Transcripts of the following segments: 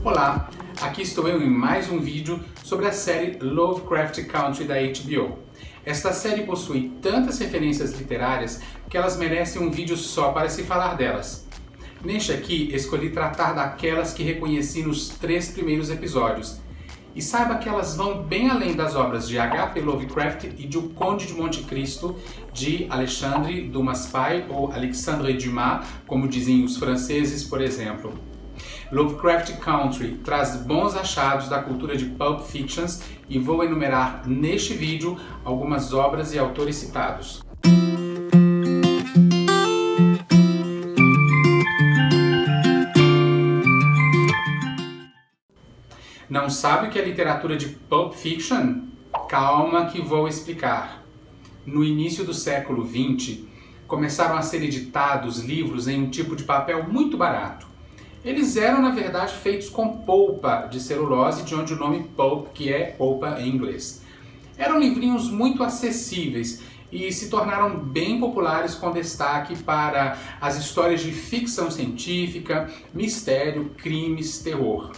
Olá, aqui estou eu em mais um vídeo sobre a série Lovecraft Country da HBO. Esta série possui tantas referências literárias que elas merecem um vídeo só para se falar delas. Neste aqui, escolhi tratar daquelas que reconheci nos 3 primeiros episódios. E saiba que elas vão bem além das obras de H.P. Lovecraft e de O Conde de Monte Cristo, de Alexandre Dumas Pai ou Alexandre Dumas, como dizem os franceses, por exemplo. Lovecraft Country traz bons achados da cultura de Pulp Fictions e vou enumerar neste vídeo algumas obras e autores citados. Não sabe o que é literatura de Pulp Fiction? Calma que vou explicar. No início do século XX, começaram a ser editados livros em um tipo de papel muito barato. Eles eram, na verdade, feitos com polpa de celulose, de onde o nome pulp, que é polpa em inglês. Eram livrinhos muito acessíveis e se tornaram bem populares com destaque para as histórias de ficção científica, mistério, crimes, terror.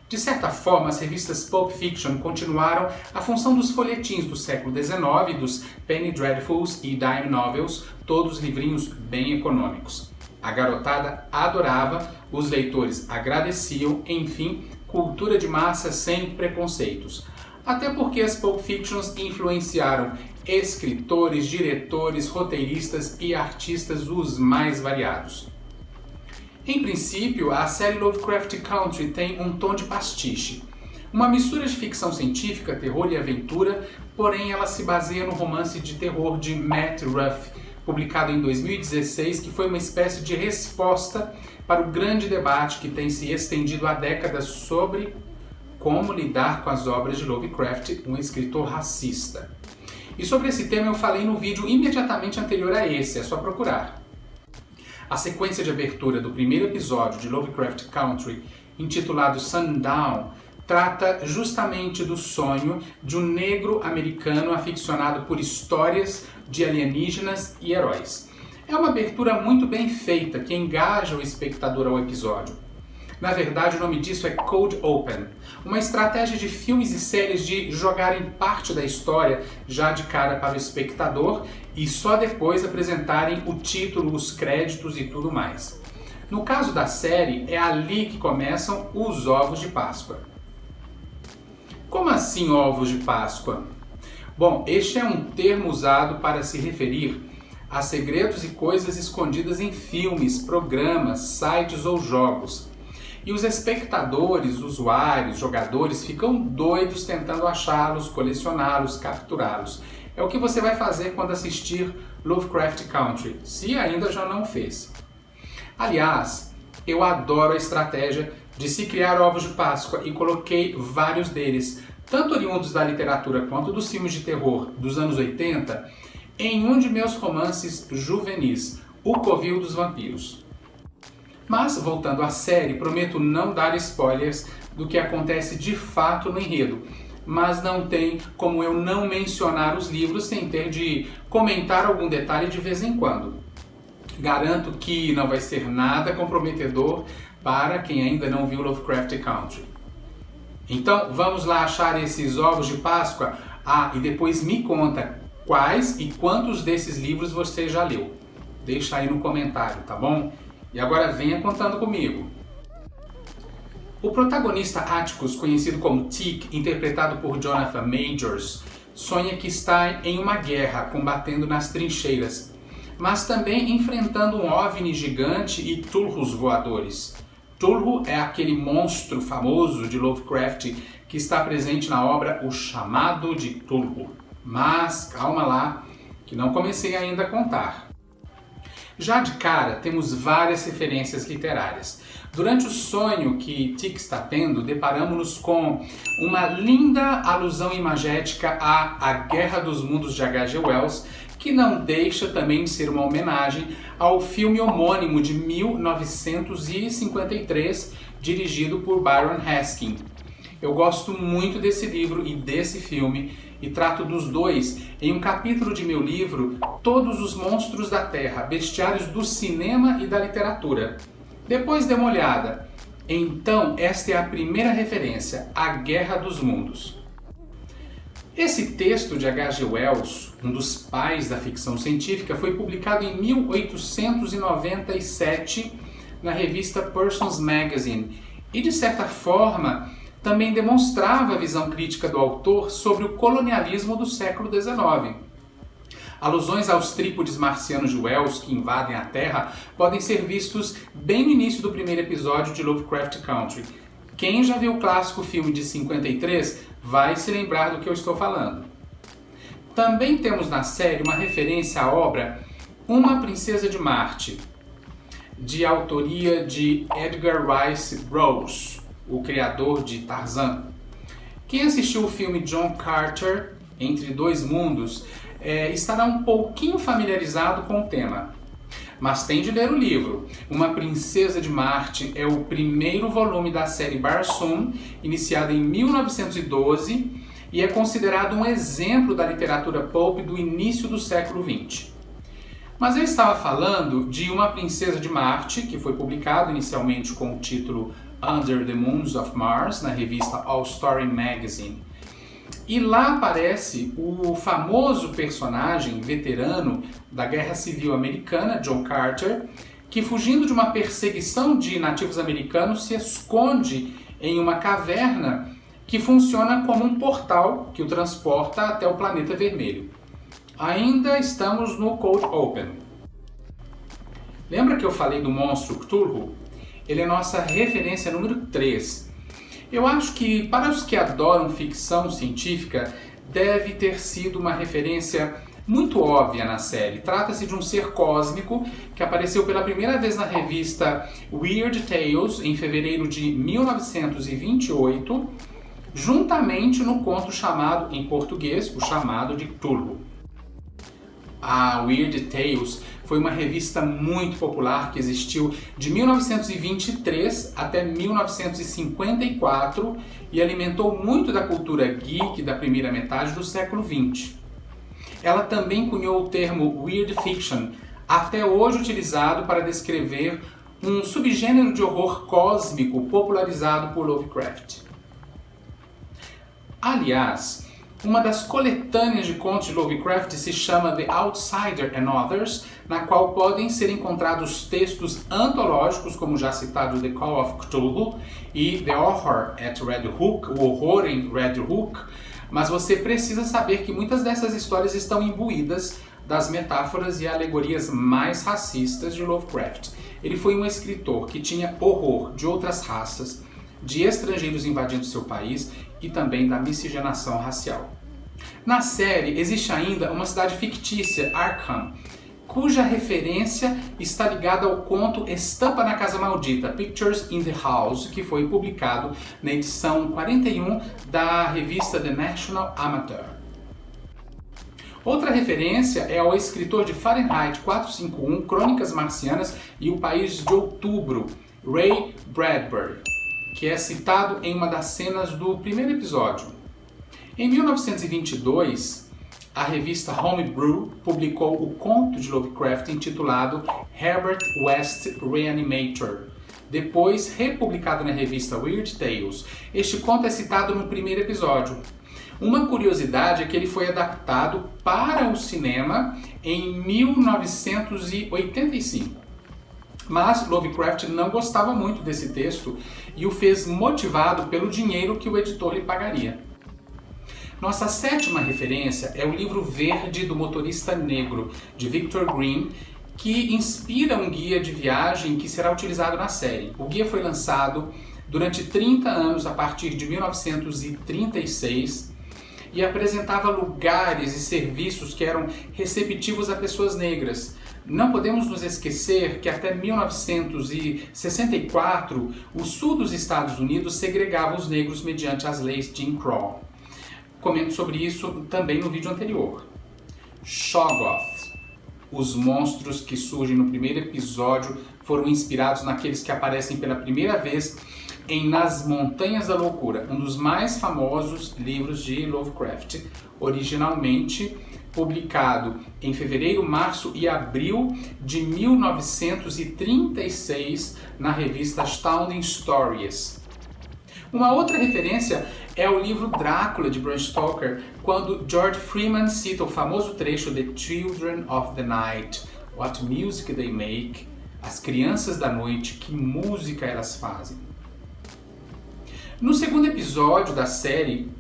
De certa forma, as revistas Pulp Fiction continuaram a função dos folhetins do século XIX, dos Penny Dreadfuls e Dime Novels, todos livrinhos bem econômicos. A garotada adorava, os leitores agradeciam, enfim, cultura de massa sem preconceitos. Até porque as Pulp Fictions influenciaram escritores, diretores, roteiristas e artistas os mais variados. Em princípio, a série Lovecraft Country tem um tom de pastiche. Uma mistura de ficção científica, terror e aventura, porém ela se baseia no romance de terror de Matt Ruff, publicado em 2016, que foi uma espécie de resposta para o grande debate que tem se estendido há décadas sobre como lidar com as obras de Lovecraft, um escritor racista. E sobre esse tema eu falei no vídeo imediatamente anterior a esse, é só procurar. A sequência de abertura do primeiro episódio de Lovecraft Country, intitulado Sundown, trata justamente do sonho de um negro americano aficionado por histórias de alienígenas e heróis. É uma abertura muito bem feita que engaja o espectador ao episódio. Na verdade, o nome disso é Cold Open, uma estratégia de filmes e séries de jogarem parte da história já de cara para o espectador e só depois apresentarem o título, os créditos e tudo mais. No caso da série, é ali que começam os ovos de Páscoa. Como assim ovos de Páscoa? Bom, este é um termo usado para se referir a segredos e coisas escondidas em filmes, programas, sites ou jogos. E os espectadores, usuários, jogadores ficam doidos tentando achá-los, colecioná-los, capturá-los. É o que você vai fazer quando assistir Lovecraft Country, se ainda já não fez. Aliás, eu adoro a estratégia de se criar ovos de Páscoa e coloquei vários deles, tanto oriundos da literatura quanto dos filmes de terror dos anos 80, em um de meus romances juvenis, O Covil dos Vampiros. Mas, voltando à série, prometo não dar spoilers do que acontece de fato no enredo, mas não tem como eu não mencionar os livros sem ter de comentar algum detalhe de vez em quando. Garanto que não vai ser nada comprometedor para quem ainda não viu Lovecraft Country. Então, vamos lá achar esses ovos de Páscoa? Ah, e depois me conta quais e quantos desses livros você já leu. Deixa aí no comentário, tá bom? E agora venha contando comigo. O protagonista Atticus, conhecido como Tic, interpretado por Jonathan Majors, sonha que está em uma guerra, combatendo nas trincheiras, mas também enfrentando um OVNI gigante e Tulhus voadores. Tulhu é aquele monstro famoso de Lovecraft que está presente na obra O Chamado de Tulhu. Mas calma lá, que não comecei ainda a contar. Já de cara, temos várias referências literárias. Durante o sonho que Tic está tendo, deparamos-nos com uma linda alusão imagética à Guerra dos Mundos de H.G. Wells, que não deixa também de ser uma homenagem ao filme homônimo de 1953, dirigido por Byron Haskin. Eu gosto muito desse livro e desse filme, e trato dos dois em um capítulo de meu livro Todos os Monstros da Terra, Bestiários do Cinema e da Literatura. Depois dê uma olhada. Então, esta é a primeira referência, A Guerra dos Mundos. Esse texto de H.G. Wells, um dos pais da ficção científica, foi publicado em 1897 na revista Person's Magazine e, de certa forma, também demonstrava a visão crítica do autor sobre o colonialismo do século XIX. Alusões aos trípodes marcianos de Wells que invadem a Terra podem ser vistos bem no início do primeiro episódio de Lovecraft Country. Quem já viu o clássico filme de 53 vai se lembrar do que eu estou falando. Também temos na série uma referência à obra Uma Princesa de Marte, de autoria de Edgar Rice Burroughs, o criador de Tarzan. Quem assistiu o filme John Carter, Entre Dois Mundos, estará um pouquinho familiarizado com o tema. Mas tem de ler o livro. Uma Princesa de Marte é o primeiro volume da série Barsoom, iniciada em 1912, e é considerado um exemplo da literatura pulp do início do século XX. Mas eu estava falando de Uma Princesa de Marte, que foi publicado inicialmente com o título Under the Moons of Mars, na revista All Story Magazine. E lá aparece o famoso personagem veterano da Guerra Civil Americana, John Carter, que, fugindo de uma perseguição de nativos americanos, se esconde em uma caverna que funciona como um portal que o transporta até o planeta vermelho. Ainda estamos no Cold Open. Lembra que eu falei do monstro Cthulhu? Ele é nossa referência número 3. Eu acho que, para os que adoram ficção científica, deve ter sido uma referência muito óbvia na série. Trata-se de um ser cósmico que apareceu pela primeira vez na revista Weird Tales em fevereiro de 1928, juntamente no conto chamado, em português, o chamado de Cthulhu. A Weird Tales foi uma revista muito popular que existiu de 1923 até 1954 e alimentou muito da cultura geek da primeira metade do século XX. Ela também cunhou o termo Weird Fiction, até hoje utilizado para descrever um subgênero de horror cósmico popularizado por Lovecraft. Aliás, uma das coletâneas de contos de Lovecraft se chama The Outsider and Others, na qual podem ser encontrados textos antológicos, como já citado The Call of Cthulhu e The Horror at Red Hook, o horror em Red Hook, mas você precisa saber que muitas dessas histórias estão imbuídas das metáforas e alegorias mais racistas de Lovecraft. Ele foi um escritor que tinha horror de outras raças, de estrangeiros invadindo seu país e também da miscigenação racial. Na série existe ainda uma cidade fictícia, Arkham, cuja referência está ligada ao conto Estampa na Casa Maldita, Pictures in the House, que foi publicado na edição 41 da revista The National Amateur. Outra referência é ao escritor de Fahrenheit 451, Crônicas Marcianas e O País de Outubro, Ray Bradbury, que é citado em uma das cenas do primeiro episódio. Em 1922, a revista Homebrew publicou o conto de Lovecraft intitulado Herbert West Reanimator, depois republicado na revista Weird Tales. Este conto é citado no primeiro episódio. Uma curiosidade é que ele foi adaptado para o cinema em 1985. Mas Lovecraft não gostava muito desse texto e o fez motivado pelo dinheiro que o editor lhe pagaria. Nossa sétima referência é o livro Verde do Motorista Negro, de Victor Green, que inspira um guia de viagem que será utilizado na série. O guia foi lançado durante 30 anos a partir de 1936 e apresentava lugares e serviços que eram receptivos a pessoas negras. Não podemos nos esquecer que até 1964 o sul dos Estados Unidos segregava os negros mediante as leis Jim Crow. Comento sobre isso também no vídeo anterior. Shoggoth. Os monstros que surgem no primeiro episódio foram inspirados naqueles que aparecem pela primeira vez em Nas Montanhas da Loucura, um dos mais famosos livros de Lovecraft, originalmente publicado em fevereiro, março e abril de 1936 na revista Astounding Stories. Uma outra referência é o livro Drácula de Bram Stoker, quando George Freeman cita o famoso trecho The Children of the Night, What Music They Make, as crianças da noite, que música elas fazem. No segundo episódio da série,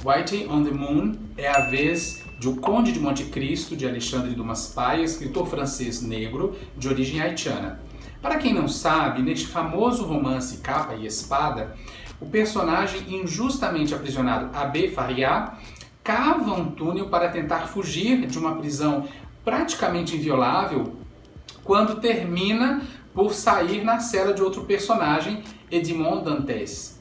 Waiting on the Moon, é a vez de O Conde de Monte Cristo, de Alexandre Dumas Paya, escritor francês negro de origem haitiana. Para quem não sabe, neste famoso romance Capa e Espada, o personagem injustamente aprisionado Abbé Faria cava um túnel para tentar fugir de uma prisão praticamente inviolável quando termina por sair na cela de outro personagem, Edmond Dantes.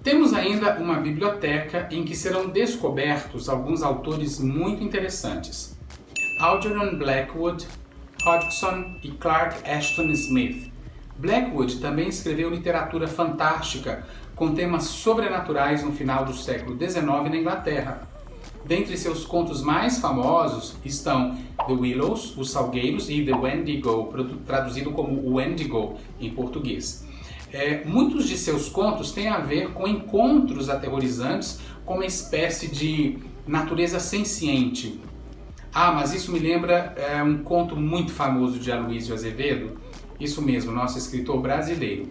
Temos ainda uma biblioteca em que serão descobertos alguns autores muito interessantes. Algernon Blackwood, Hodgson e Clark Ashton Smith. Blackwood também escreveu literatura fantástica com temas sobrenaturais no final do século XIX na Inglaterra. Dentre seus contos mais famosos estão The Willows, Os Salgueiros, e The Wendigo, traduzido como O Wendigo em português. Muitos de seus contos têm a ver com encontros aterrorizantes com uma espécie de natureza senciente. Mas isso me lembra um conto muito famoso de Aloysio Azevedo, isso mesmo, nosso escritor brasileiro.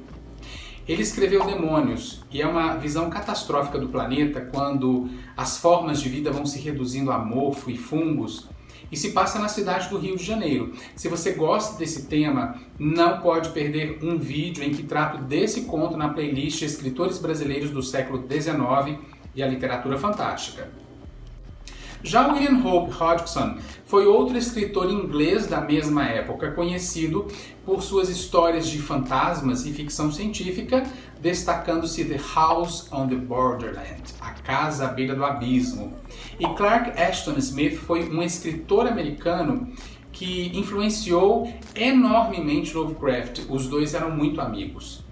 Ele escreveu Demônios, e é uma visão catastrófica do planeta quando as formas de vida vão se reduzindo a mofo e fungos, e se passa na cidade do Rio de Janeiro. Se você gosta desse tema, não pode perder um vídeo em que trato desse conto na playlist Escritores Brasileiros do século XIX e a Literatura Fantástica. Já William Hope Hodgson foi outro escritor inglês da mesma época, conhecido por suas histórias de fantasmas e ficção científica, destacando-se The House on the Borderland, A Casa à Beira do Abismo. E Clark Ashton Smith foi um escritor americano que influenciou enormemente Lovecraft. Os dois eram muito amigos.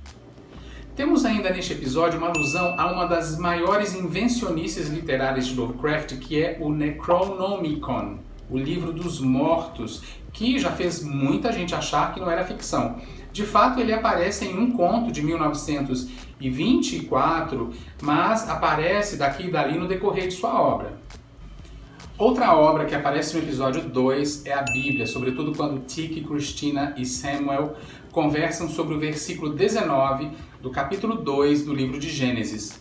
Temos ainda neste episódio uma alusão a uma das maiores invencionices literárias de Lovecraft, que é o Necronomicon, o livro dos mortos, que já fez muita gente achar que não era ficção. De fato, ele aparece em um conto de 1924, mas aparece daqui e dali no decorrer de sua obra. Outra obra que aparece no episódio 2 é a Bíblia, sobretudo quando Tiki, Christina e Samuel conversam sobre o versículo 19 do capítulo 2 do livro de Gênesis.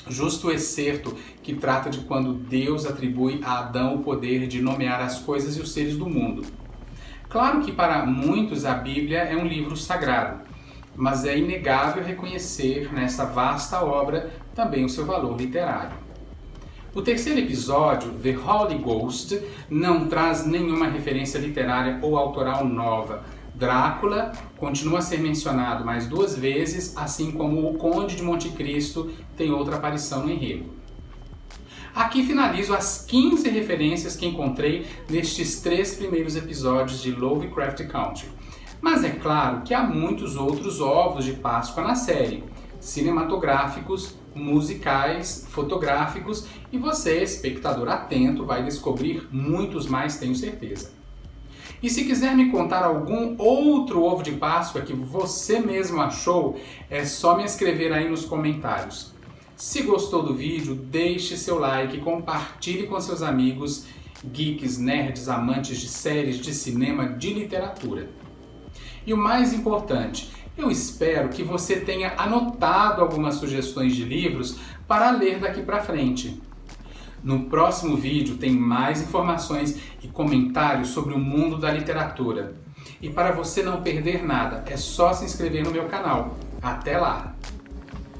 Justo o excerto que trata de quando Deus atribui a Adão o poder de nomear as coisas e os seres do mundo. Claro que para muitos a Bíblia é um livro sagrado, mas é inegável reconhecer nessa vasta obra também o seu valor literário. O terceiro episódio, The Holy Ghost, não traz nenhuma referência literária ou autoral nova. Drácula continua a ser mencionado mais 2 vezes, assim como o Conde de Monte Cristo tem outra aparição no enredo. Aqui finalizo as 15 referências que encontrei nestes 3 primeiros episódios de Lovecraft Country. Mas é claro que há muitos outros ovos de Páscoa na série, cinematográficos, musicais, fotográficos, e você, espectador atento, vai descobrir muitos mais, tenho certeza. E se quiser me contar algum outro ovo de Páscoa que você mesmo achou, é só me escrever aí nos comentários. Se gostou do vídeo, deixe seu like, compartilhe com seus amigos, geeks, nerds, amantes de séries, de cinema, de literatura. E o mais importante, eu espero que você tenha anotado algumas sugestões de livros para ler daqui para frente. No próximo vídeo tem mais informações e comentários sobre o mundo da literatura. E para você não perder nada, é só se inscrever no meu canal. Até lá!